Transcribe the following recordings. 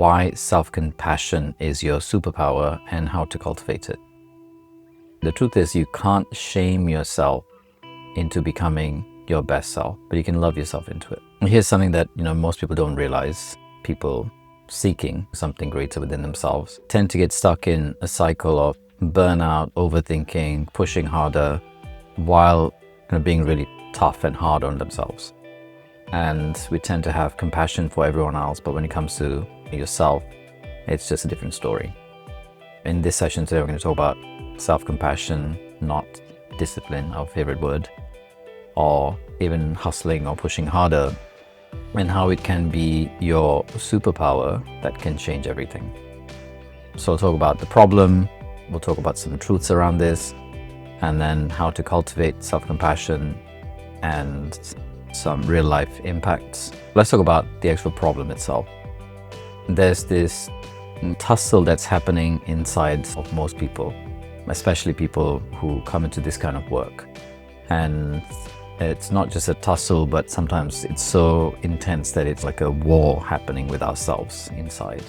why self-compassion is your superpower and how to cultivate it. The truth is, you can't shame yourself into becoming your best self, but you can love yourself into it. And here's something that most people don't realize. People seeking something greater within themselves tend to get stuck in a cycle of burnout, overthinking, pushing harder, while being really tough and hard on themselves. And we tend to have compassion for everyone else, but when it comes to yourself, it's just a different story. In this session today, we're going to talk about self-compassion, not discipline, our favorite word, or even hustling or pushing harder, and how it can be your superpower that can change everything. So we'll talk about the problem, we'll talk about some truths around this, and then how to cultivate self-compassion and some real life impacts. Let's talk about the actual problem itself. There's this tussle that's happening inside of most people, especially people who come into this kind of work. And it's not just a tussle, but sometimes it's so intense that it's like a war happening with ourselves inside.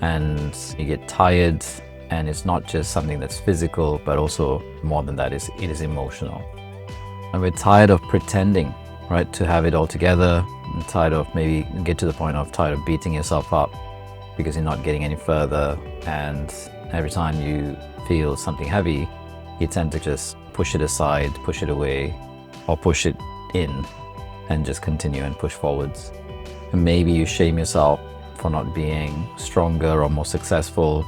And you get tired, and it's not just something that's physical, but also more than that, it is emotional. And we're tired of pretending, right, to have it all together. I'm tired of maybe get to the point of tired of beating yourself up because you're not getting any further. And every time you feel something heavy, you tend to just push it aside, push it away, or push it in and just continue and push forwards. And maybe you shame yourself for not being stronger or more successful.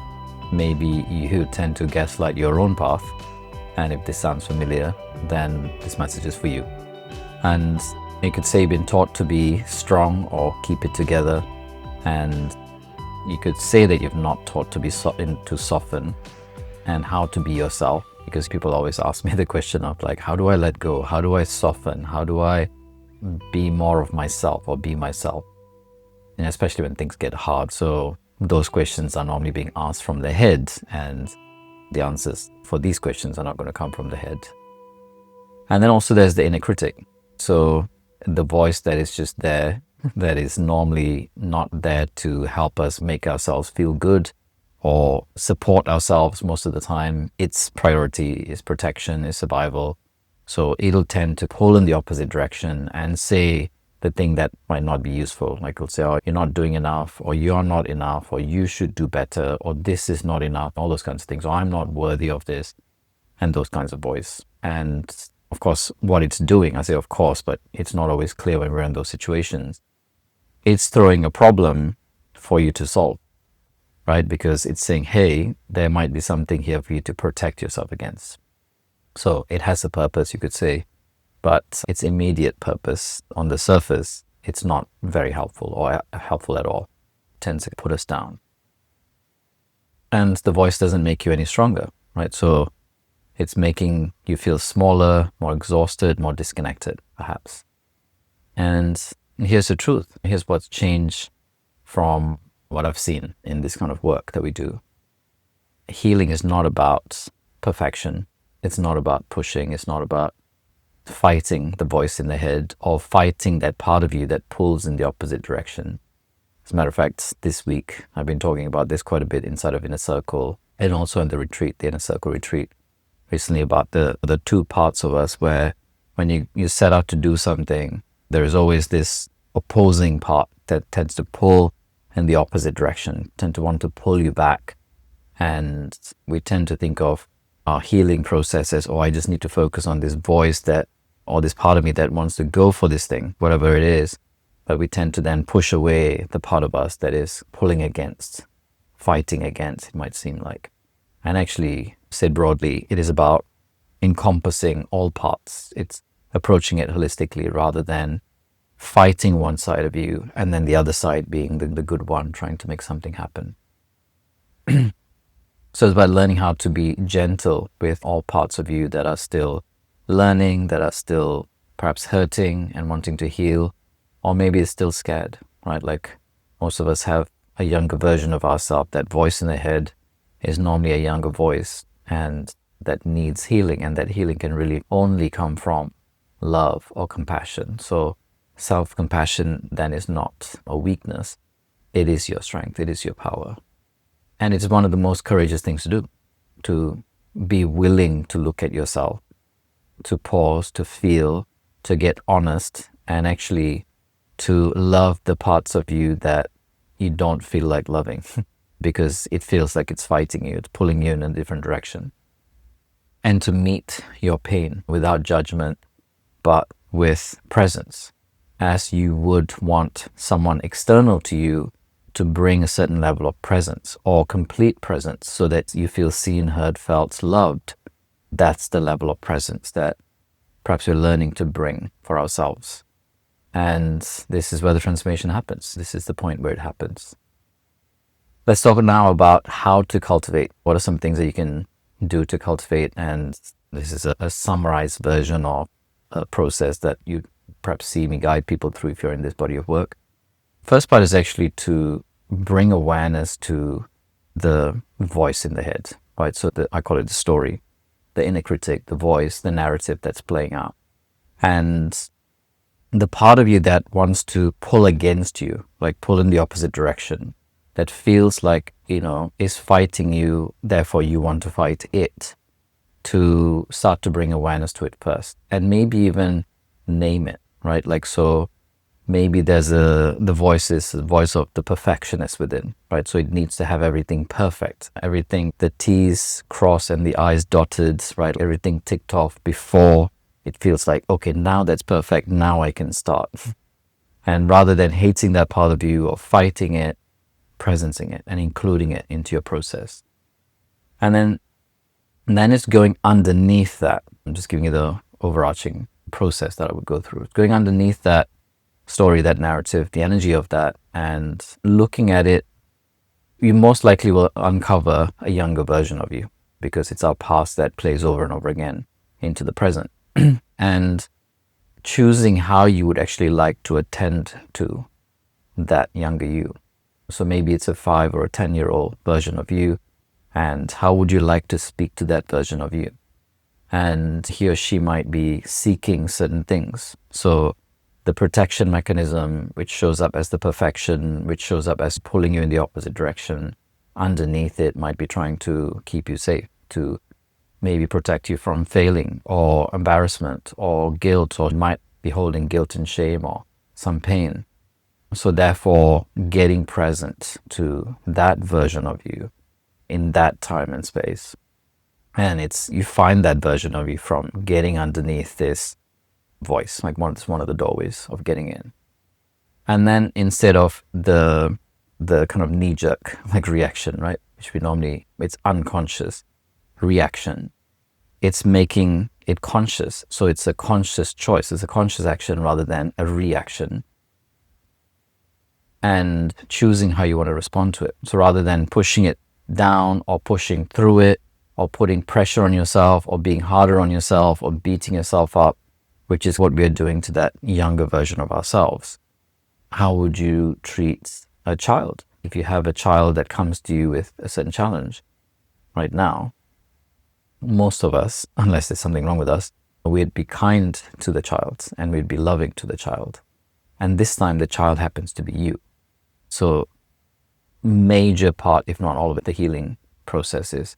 Maybe you tend to gaslight your own path. And if this sounds familiar, then this message is for you. And you could say you've been taught to be strong or keep it together. And you could say that you've not taught to be to soften and how to be yourself. Because people always ask me the question of like, how do I let go? How do I soften? How do I be more of myself or be myself? And especially when things get hard. So those questions are normally being asked from the head, and the answers for these questions are not going to come from the head. And then also there's the inner critic. So the voice that is just there, that is normally not there to help us make ourselves feel good or support ourselves most of the time. Its priority is protection, is survival. So it'll tend to pull in the opposite direction and say the thing that might not be useful. Like it'll say, oh, you're not doing enough, or you're not enough, or you should do better, or this is not enough, all those kinds of things. Or I'm not worthy of this, and those kinds of voice. And of course, what it's doing, I say of course, but it's not always clear when we're in those situations. It's throwing a problem for you to solve, right? Because it's saying, hey, there might be something here for you to protect yourself against. So it has a purpose, you could say, but its immediate purpose on the surface, it's not very helpful or helpful at all. It tends to put us down. And the voice doesn't make you any stronger, right? So it's making you feel smaller, more exhausted, more disconnected, perhaps. And here's the truth. Here's what's changed from what I've seen in this kind of work that we do. Healing is not about perfection. It's not about pushing. It's not about fighting the voice in the head or fighting that part of you that pulls in the opposite direction. As a matter of fact, this week, I've been talking about this quite a bit inside of Inner Circle and also in the retreat, the Inner Circle retreat, recently, about the two parts of us where when you set out to do something, there is always this opposing part that tends to pull in the opposite direction, tend to want to pull you back. And we tend to think of our healing process as, oh, I just need to focus on this voice that, or this part of me that wants to go for this thing, whatever it is. But we tend to then push away the part of us that is pulling against, fighting against, it might seem like. And actually, said broadly, it is about encompassing all parts. It's approaching it holistically rather than fighting one side of you and then the other side being the good one trying to make something happen. So it's about learning how to be gentle with all parts of you that are still learning, that are still perhaps hurting and wanting to heal, or maybe is still scared, right? Like most of us have a younger version of ourselves. That voice in the head is normally a younger voice, and that needs healing, and that healing can really only come from love or compassion. So self-compassion then is not a weakness, it is your strength, it is your power. And it's one of the most courageous things to do, to be willing to look at yourself, to pause, to feel, to get honest, and actually to love the parts of you that you don't feel like loving because it feels like it's fighting you, it's pulling you in a different direction. And to meet your pain without judgment, but with presence, as you would want someone external to you to bring a certain level of presence or complete presence so that you feel seen, heard, felt, loved. That's the level of presence that perhaps we're learning to bring for ourselves. And this is where the transformation happens. This is the point where it happens. Let's talk now about how to cultivate. What are some things that you can do to cultivate? And this is a summarized version of a process that you perhaps see me guide people through if you're in this body of work. First part is actually to bring awareness to the voice in the head, right? So I call it the story, the inner critic, the voice, the narrative that's playing out. And the part of you that wants to pull against you, like pull in the opposite direction, that feels like, is fighting you, therefore you want to fight it, to start to bring awareness to it first. And maybe even name it, right? Like, so maybe there's the voice is the voice of the perfectionist within, right? So it needs to have everything perfect, everything, the T's crossed and the I's dotted, right? Everything ticked off before it feels like, okay, now that's perfect, now I can start. And rather than hating that part of you or fighting it, presencing it and including it into your process. And then it's going underneath that. I'm just giving you the overarching process that I would go through. It's going underneath that story, that narrative, the energy of that, and looking at it, you most likely will uncover a younger version of you because it's our past that plays over and over again into the present. And choosing how you would actually like to attend to that younger you. So maybe it's a 5 or a 10-year-old version of you, and how would you like to speak to that version of you? And he or she might be seeking certain things. So the protection mechanism, which shows up as the perfection, which shows up as pulling you in the opposite direction, underneath it might be trying to keep you safe, to maybe protect you from failing or embarrassment or guilt, or might be holding guilt and shame or some pain. So therefore, getting present to that version of you in that time and space. And you find that version of you from getting underneath this voice, like it's one of the doorways of getting in. And then instead of the kind of knee-jerk like reaction, right, which it's unconscious reaction, it's making it conscious. So it's a conscious choice. It's a conscious action rather than a reaction. And choosing how you want to respond to it. So rather than pushing it down or pushing through it or putting pressure on yourself or being harder on yourself or beating yourself up, which is what we're doing to that younger version of ourselves. How would you treat a child? If you have a child that comes to you with a certain challenge right now, most of us, unless there's something wrong with us, we'd be kind to the child and we'd be loving to the child. And this time the child happens to be you. So major part, if not all of it, the healing process is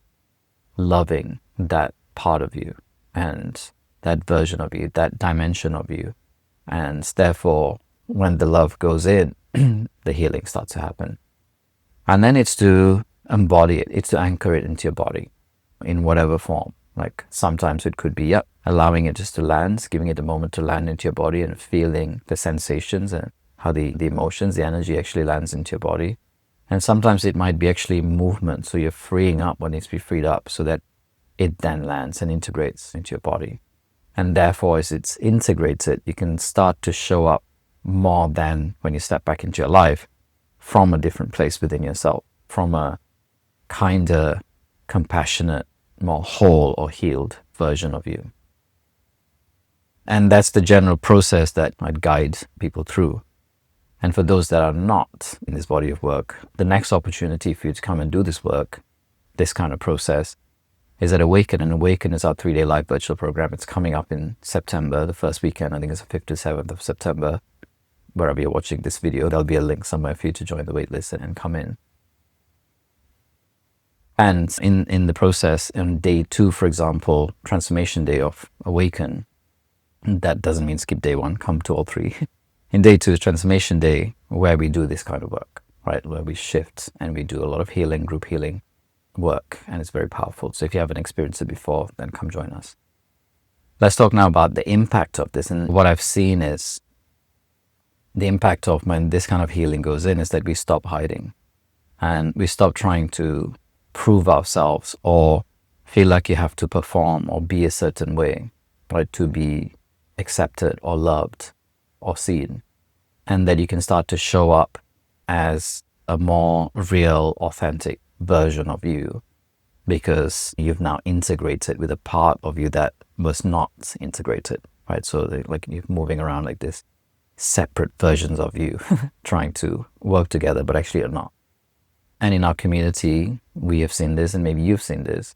loving that part of you and that version of you, that dimension of you. And therefore, when the love goes in, the healing starts to happen. And then it's to embody it. It's to anchor it into your body in whatever form. Like sometimes it could be, allowing it just to land, giving it a moment to land into your body and feeling the sensations and how the emotions, the energy actually lands into your body. And sometimes it might be actually movement. So you're freeing up what needs to be freed up so that it then lands and integrates into your body. And therefore, as it's integrated, you can start to show up more than when you step back into your life from a different place within yourself, from a kinder, compassionate, more whole or healed version of you. And that's the general process that I'd guide people through. And for those that are not in this body of work, the next opportunity for you to come and do this work, this kind of process, is at Awaken. And Awaken is our 3-day live virtual program. It's coming up in September, the first weekend. I think it's the 5th to 7th of September. wherever you're watching this video, there'll be a link somewhere for you to join the waitlist and come in. And in the process, on day 2, for example, transformation day of Awaken, that doesn't mean skip day 1, come to all 3. In day 2 is transformation day, where we do this kind of work, right? Where we shift and we do a lot of healing, group healing work, and it's very powerful. So if you haven't experienced it before, then come join us. Let's talk now about the impact of this. And what I've seen is the impact of when this kind of healing goes in is that we stop hiding and we stop trying to prove ourselves or feel like you have to perform or be a certain way, right, to be accepted or loved or seen. And that you can start to show up as a more real, authentic version of you, because you've now integrated with a part of you that was not integrated, right? So like you're moving around like this separate versions of you trying to work together, but actually are not. And in our community, we have seen this, and maybe you've seen this,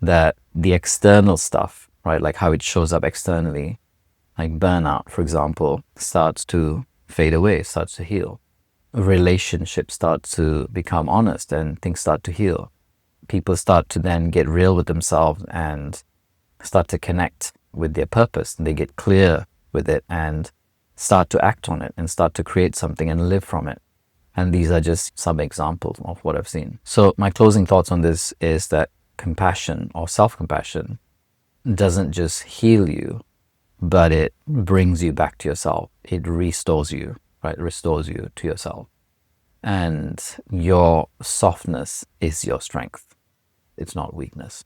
that the external stuff, right, like how it shows up externally, like burnout, for example, starts to fade away, starts to heal. Relationships start to become honest and things start to heal. People start to then get real with themselves and start to connect with their purpose. And they get clear with it and start to act on it and start to create something and live from it. And these are just some examples of what I've seen. So my closing thoughts on this is that compassion or self-compassion doesn't just heal you, but it brings you back to yourself. It restores you, right? It restores you to yourself. And your softness is your strength. It's not weakness.